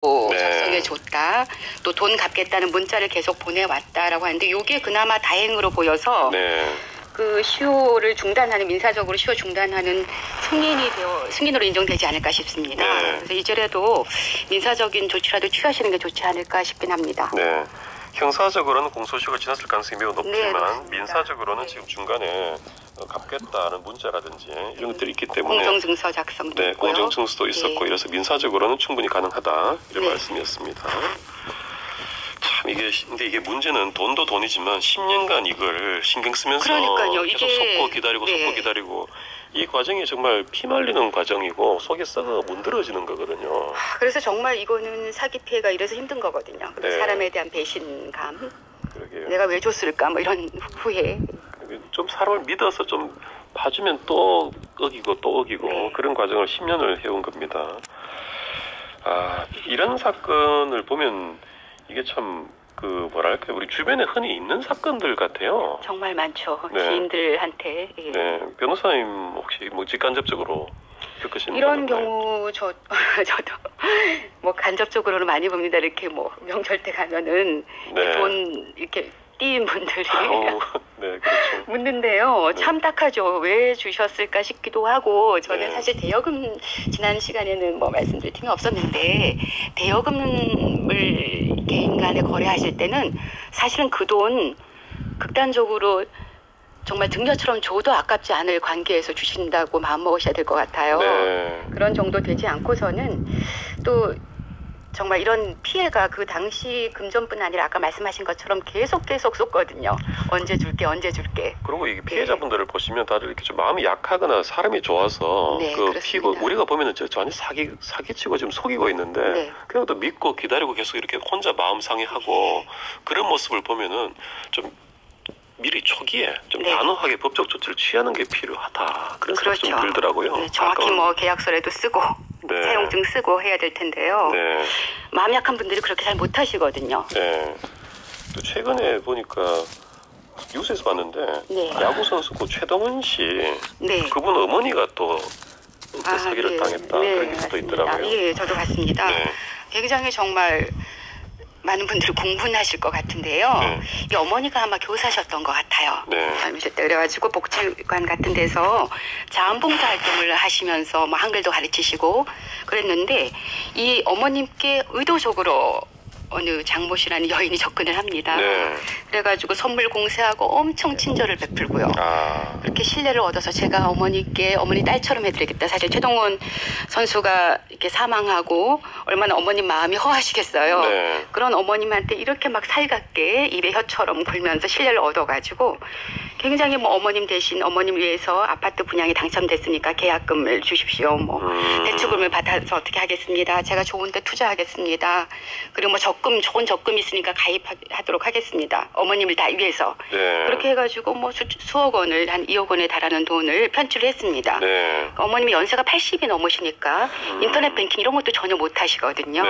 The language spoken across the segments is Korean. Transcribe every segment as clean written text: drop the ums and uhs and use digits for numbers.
작성해 줬다. 또 돈 갚겠다는 문자를 계속 보내왔다라고 하는데 이게 그나마 다행으로 보여서 그 시효를 중단하는 민사적으로 시효 중단하는 승인으로 인정되지 않을까 싶습니다. 그래서 이제라도 민사적인 조치라도 취하시는 게 좋지 않을까 싶긴 합니다. 네. 형사적으로는 공소시효가 지났을 가능성이 매우 높지만 민사적으로는 지금 중간에 갚겠다는 문자라든지 이런 것들이 있기 때문에 공정증서 작성도 있고요. 공정증서도 있었고 이래서 민사적으로는 충분히 가능하다 이런 말씀이었습니다. 참 근데 이게 문제는 돈도 돈이지만 10년간 이걸 신경 쓰면서 그러니까요. 계속 속고 기다리고 이 과정이 정말 피말리는 과정이고 속에 썩어 문드러지는 거거든요. 그래서 정말 이거는 사기 피해가 이래서 힘든 거거든요. 사람에 대한 배신감. 그러게요. 내가 왜 줬을까 뭐 이런 후회. 좀 사람을 믿어서 좀 봐주면 또 어기고 그런 과정을 10년을 해온 겁니다. 이런 사건을 보면 이게 참 뭐랄까요, 우리 주변에 흔히 있는 사건들 같아요. 정말 많죠. 지인들한테. 네, 변호사님 혹시 뭐 직간접적으로 겪으신 이런 경우 저도 뭐 간접적으로는 많이 봅니다. 이렇게 뭐 명절 때 가면은 돈 이렇게 띄인 분들이 그렇죠. 묻는데요. 참 딱하죠. 왜 주셨을까 싶기도 하고 저는 사실 대여금 지난 시간에는 뭐 말씀드릴 틈이 없었는데 대여금을 개인 간에 거래하실 때는 사실은 그 돈 극단적으로 정말 등려처럼 줘도 아깝지 않을 관계에서 주신다고 마음먹으셔야 될 것 같아요. 그런 정도 되지 않고서는 또 정말 이런 피해가 그 당시 금전뿐 아니라 아까 말씀하신 것처럼 계속 쏟거든요. 언제 줄게. 그리고 이게 피해자분들을 보시면 다들 이렇게 좀 마음이 약하거나 사람이 좋아서 우리가 보면은 저 완전 사기치고 지금 속이고 있는데 그냥 또 믿고 기다리고 계속 이렇게 혼자 마음 상해하고 그런 모습을 보면은 좀 미리 초기에 좀 단호하게 법적 조치를 취하는 게 필요하다. 그런 생각이 좀 들더라고요. 정확히 뭐 계약서라도 쓰고 사용증 쓰고 해야 될 텐데요. 마음 약한 분들이 그렇게 잘 못하시거든요. 또 최근에 보니까 뉴스에서 봤는데 야구 선수고 최동원 씨 그분 어머니가 또 사기를 당했다 그런 기사도 있더라고요. 저도 봤습니다. 굉장히 정말 많은 분들이 공분하실 것 같은데요. 이 어머니가 아마 교사셨던 것 같아요. 젊으실 때 그래가지고 복지관 같은 데서 자원봉사 활동을 하시면서 뭐 한글도 가르치시고 그랬는데 이 어머님께 의도적으로 어느 장모 씨라는 여인이 접근을 합니다. 그래가지고 선물 공세하고 엄청 친절을 베풀고요. 그렇게 신뢰를 얻어서 제가 어머니 딸처럼 해드리겠다. 사실 최동원 선수가 이렇게 사망하고 얼마나 어머님 마음이 허하시겠어요. 그런 어머님한테 이렇게 막 살갑게 입에 혀처럼 굴면서 신뢰를 얻어가지고 굉장히 뭐 어머님 대신 어머님 위해서 아파트 분양이 당첨됐으니까 계약금을 주십시오. 뭐 대출금을 받아서 어떻게 하겠습니다. 제가 좋은 데 투자하겠습니다. 그리고 뭐 좋은 적금 있으니까 가입하도록 하겠습니다. 어머님을 다 위해서. 그렇게 해가지고 뭐 수억 원을 한 2억 원에 달하는 돈을 편취를 했습니다. 어머님이 연세가 80이 넘으시니까 인터넷 뱅킹 이런 것도 전혀 못 하시거든요.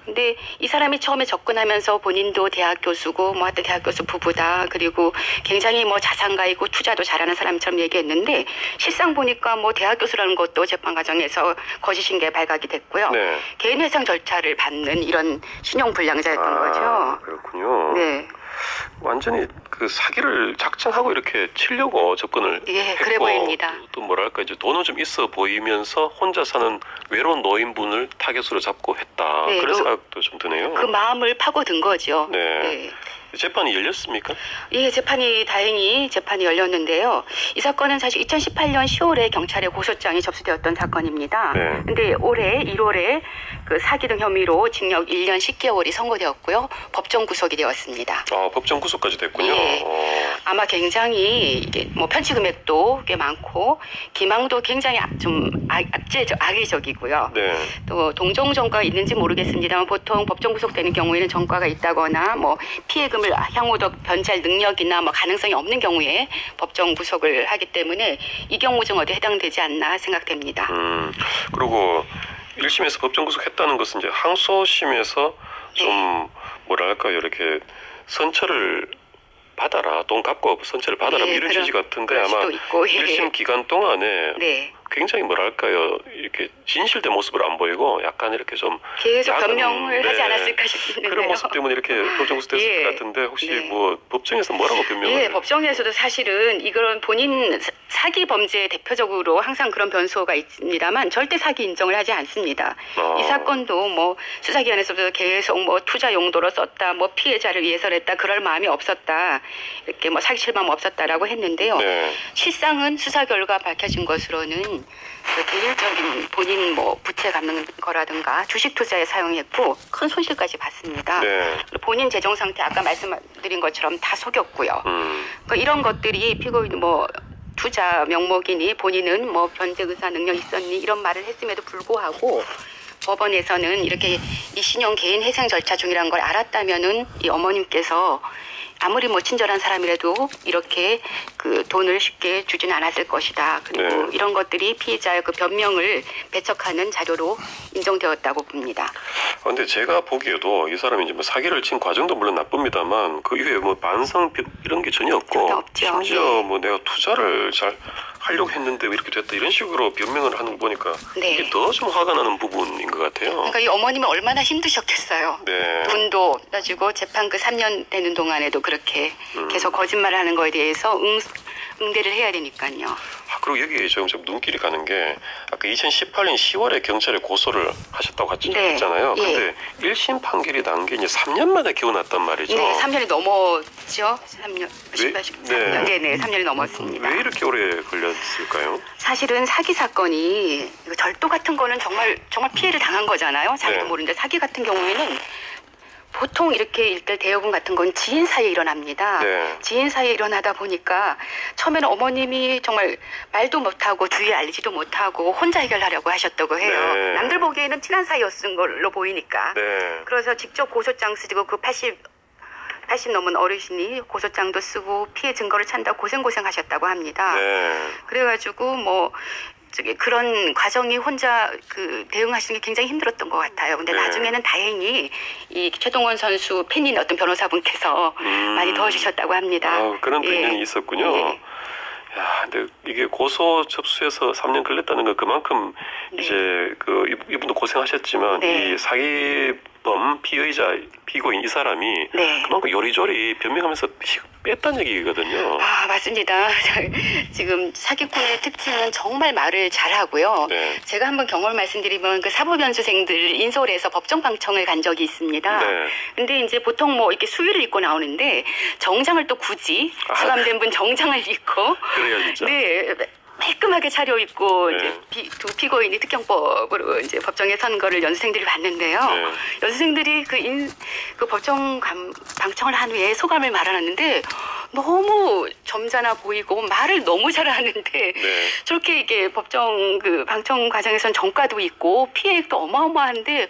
근데 이 사람이 처음에 접근하면서 본인도 대학 교수고 뭐 하여튼 대학 교수 부부다. 그리고 굉장히 뭐 자산가이고 투자도 잘하는 사람처럼 얘기했는데 실상 보니까 뭐 대학 교수라는 것도 재판 과정에서 거짓인 게 발각이 됐고요. 개인회생 절차를 받는 이런 신용불량자였던 거죠. 그렇군요. 완전히 그 사기를 작정하고 이렇게 치려고 접근을 했고 그래 보입니다. 또 뭐랄까 이제 돈은 좀 있어 보이면서 혼자 사는 외로운 노인분을 타겟으로 잡고 했다. 그런 생각도 좀 드네요. 그 마음을 파고든 거죠. 재판이 열렸습니까? 재판이 다행히 열렸는데요. 이 사건은 사실 2018년 10월에 경찰에 고소장이 접수되었던 사건입니다. 근데 올해 1월에 그 사기 등 혐의로 징역 1년 10개월이 선고되었고요. 법정 구속이 되었습니다. 법정 구속까지 됐군요. 아마 굉장히 이게 뭐 편취 금액도 꽤 많고 기망도 굉장히 좀 악의적이고요. 또 동종 전과가 있는지 모르겠습니다만 보통 법정 구속되는 경우에는 전과가 있다거나 뭐 피해금을 향후 더 변제할 능력이나 뭐 가능성이 없는 경우에 법정 구속을 하기 때문에 이 경우 중 어디에 해당되지 않나 생각됩니다. 그리고 1심에서 법정 구속했다는 것은 이제 항소심에서 좀 뭐랄까요, 이렇게 선처를 받아라, 돈 갚고 선처를 받아라 이런 취지 같은데 아마 1심 기간 동안에 굉장히 뭐랄까요, 이렇게 진실된 모습을 안 보이고 약간 이렇게 좀 계속 변명을 하지 않았을까 싶은데요. 그런 모습 때문에 이렇게 법정 구속됐을 것 같은데 혹시 뭐 법정에서 뭐라고 변명을? 법정에서도 사실은 이런 본인 사기 범죄의 대표적으로 항상 그런 변수가 있습니다만 절대 사기 인정을 하지 않습니다. 이 사건도 뭐 수사기관에서도 계속 뭐 투자 용도로 썼다, 뭐 피해자를 위해서 했다, 그럴 마음이 없었다, 이렇게 뭐 사기 칠 마음 없었다라고 했는데요. 실상은 수사 결과 밝혀진 것으로는 개인적인 본인 뭐 부채 갚는 거라든가 주식 투자에 사용했고 큰 손실까지 봤습니다. 본인 재정 상태 아까 말씀드린 것처럼 다 속였고요. 그러니까 이런 것들이 피고인 뭐 투자 명목이니 본인은 뭐 변제 의사 능력 있었니 이런 말을 했음에도 불구하고 법원에서는 이렇게 이 신용 개인 회생 절차 중이라는 걸 알았다면은 이 어머님께서 아무리 뭐 친절한 사람이라도 이렇게 그 돈을 쉽게 주지는 않았을 것이다. 그리고 이런 것들이 피해자의 그 변명을 배척하는 자료로 인정되었다고 봅니다. 그런데 제가 보기에도 이 사람이 이제 뭐 사기를 친 과정도 물론 나쁩니다만 그 이후에 뭐 반성 이런 게 전혀 없고 심지어 뭐 내가 투자를 잘 하려고 했는데 왜 이렇게 됐다 이런 식으로 변명을 하는 거 보니까 이게 더 좀 화가 나는 부분인 것 같아요. 그러니까 이 어머님은 얼마나 힘드셨겠어요. 돈도 따지고 재판 그 3년 되는 동안에도 그렇게 계속 거짓말하는 거에 대해서 응대를 해야 되니까요. 그리고 여기에 좀 눈길이 가는 게 아까 2018년 10월에 경찰에 고소를 하셨다고 했잖아요. 근데 1심 판결이 난 게 이제 3년 만에 겨우 났단 말이죠. 네, 3년이 넘었죠. 3년, 3년이 넘었습니다. 왜 이렇게 오래 걸렸을까요? 사실은 사기 사건이 절도 같은 거는 정말 피해를 당한 거잖아요. 자기도 모르는데 사기 같은 경우에는 보통 이렇게 일대 대여금 같은 건 지인 사이에 일어납니다. 지인 사이에 일어나다 보니까 처음에는 어머님이 정말 말도 못하고 주위에 알리지도 못하고 혼자 해결하려고 하셨다고 해요. 남들 보기에는 친한 사이였은 걸로 보이니까. 그래서 직접 고소장 쓰고 그 80 넘은 어르신이 고소장도 쓰고 피해 증거를 찾는다고 고생하셨다고 합니다. 그래가지고 뭐 그런 과정이 혼자 그 대응하시는 게 굉장히 힘들었던 것 같아요. 근데 나중에는 다행히 이 최동원 선수 팬인 어떤 변호사분께서 많이 도와주셨다고 합니다. 그런 인연이 있었군요. 야, 근데 이게 고소 접수해서 3년 걸렸다는 건 그만큼 이제 그 이분도 고생하셨지만 이 사기범 피고인 이 사람이 그만큼 요리조리 변명하면서 뺐다는 얘기거든요. 맞습니다. 지금 사기꾼의 특징은 정말 말을 잘하고요. 제가 한번 경험을 말씀드리면 그 사법연수생들 인솔해서 법정 방청을 간 적이 있습니다. 근데 이제 보통 뭐 이렇게 수의를 입고 나오는데 정장을 또 굳이 수감된 분 정장을 입고 그래야죠. 깔끔하게 차려입고 이제 두 피고인이 특경법으로 이제 법정에 선 거를 연수생들이 봤는데요. 연수생들이 그 법정 방청을 한 후에 소감을 말하는데 너무 점잖아 보이고 말을 너무 잘하는데 저렇게 이게 법정 그 방청 과정에선 정가도 있고 피해액도 어마어마한데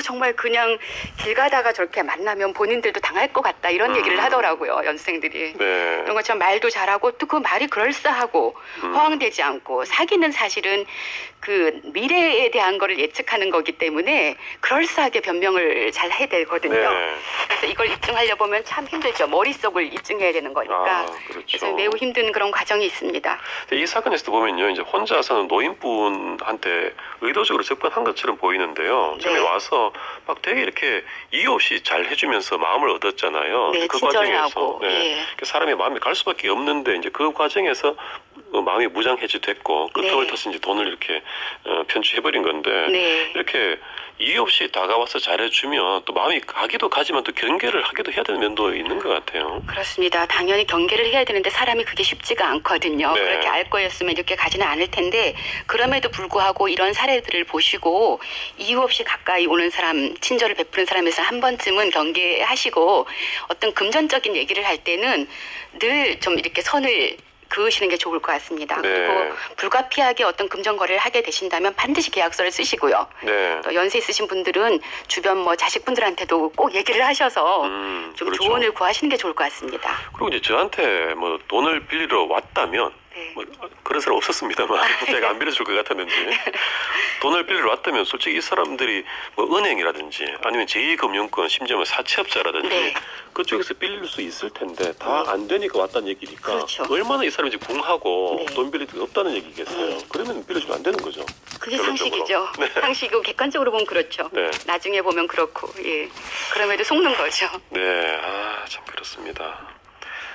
정말 그냥 길 가다가 저렇게 만나면 본인들도 당할 것 같다 이런 얘기를 하더라고요. 연수생들이. 그런 것처럼 말도 잘하고 또 그 말이 그럴싸하고 허황되지 않고 사기는 사실은 그 미래에 대한 거를 예측하는 거기 때문에 그럴싸하게 변명을 잘 해야 되거든요. 그래서 이걸 입증하려 보면 참 힘들죠. 머릿속을 입증해야 되는 거니까. 그래서 매우 힘든 그런 과정이 있습니다. 이 사건에서도 보면요, 이제 혼자 사는 노인분한테 의도적으로 접근한 것처럼 보이는데요. 처음에 와서 막 되게 이렇게 이유 없이 잘 해주면서 마음을 얻었잖아요. 그 과정에서 사람의 마음이 갈 수밖에 없는데 이제 그 과정에서 마음이 무장해제됐고 끄떡을 터서 이제 돈을 이렇게 편취해버린 건데 이렇게 이유 없이 다가와서 잘해주면 또 마음이 가기도 가지만 또 경계를 하기도 해야 되는 면도 있는 것 같아요. 그렇습니다. 당연히 경계를 해야 되는데 사람이 그게 쉽지가 않거든요. 그렇게 알 거였으면 이렇게 가지는 않을 텐데 그럼에도 불구하고 이런 사례들을 보시고 이유 없이 가까이 오는 사람, 친절을 베푸는 사람에서 한 번쯤은 경계하시고 어떤 금전적인 얘기를 할 때는 늘 좀 이렇게 선을 그으시는 게 좋을 것 같습니다. 그리고 불가피하게 어떤 금전 거래를 하게 되신다면 반드시 계약서를 쓰시고요. 또 연세 있으신 분들은 주변 뭐 자식분들한테도 꼭 얘기를 하셔서 좀 조언을 구하시는 게 좋을 것 같습니다. 그리고 이제 저한테 뭐 돈을 빌리러 왔다면 뭐 그런 사람 없었습니다만 제가 안 빌려줄 것 같았는지 돈을 빌리러 왔다면 솔직히 이 사람들이 뭐 은행이라든지 아니면 제2금융권 심지어 뭐 사채업자라든지 네. 그쪽에서 빌릴 수 있을 텐데 다 안 되니까 왔다는 얘기니까 그렇죠. 얼마나 이 사람이 이제 궁하고 네. 돈 빌릴 게 없다는 얘기겠어요. 네. 그러면 빌려주면 안 되는 거죠. 그게 상식이죠. 네. 상식이고 객관적으로 보면 그렇죠. 네. 나중에 보면 그렇고 예. 그럼에도 속는 거죠. 네, 참 그렇습니다.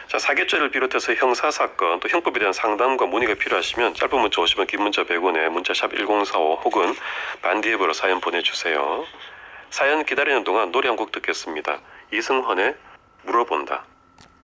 자, 사기죄를 비롯해서 형사사건 또 형법에 대한 상담과 문의가 필요하시면 짧은 문자 50원 긴 문자 100원에 문자샵 1045 혹은 반디앱으로 사연 보내주세요. 사연 기다리는 동안 노래 한 곡 듣겠습니다. 이승헌의 물어본다.